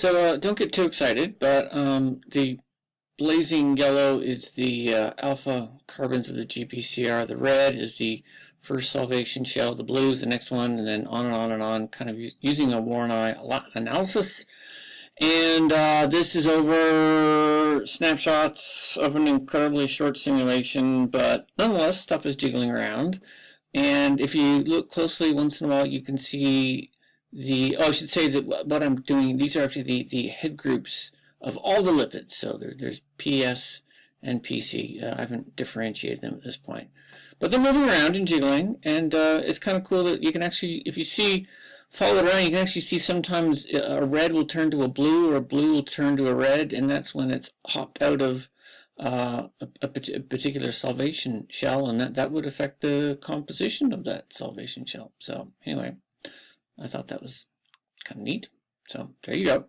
So don't get too excited, but the blazing yellow is the alpha carbons of the GPCR. The red is the first solvation shell. The blue is the next one, and then on and on and on, kind of using a Voronoi analysis. And this is over snapshots of an incredibly short simulation, but nonetheless, stuff is jiggling around. And if you look closely once in a while, you can see I should say that what I'm doing, these are actually the head groups of all the lipids. So there's PS and PC. I haven't differentiated them at this point. But they're moving around and jiggling, and it's kind of cool that you can actually, if you follow it around, you can actually see sometimes a red will turn to a blue, or a blue will turn to a red, and that's when it's hopped out of a particular solvation shell, and that would affect the composition of that solvation shell. So anyway, I thought that was kind of neat. So there you go.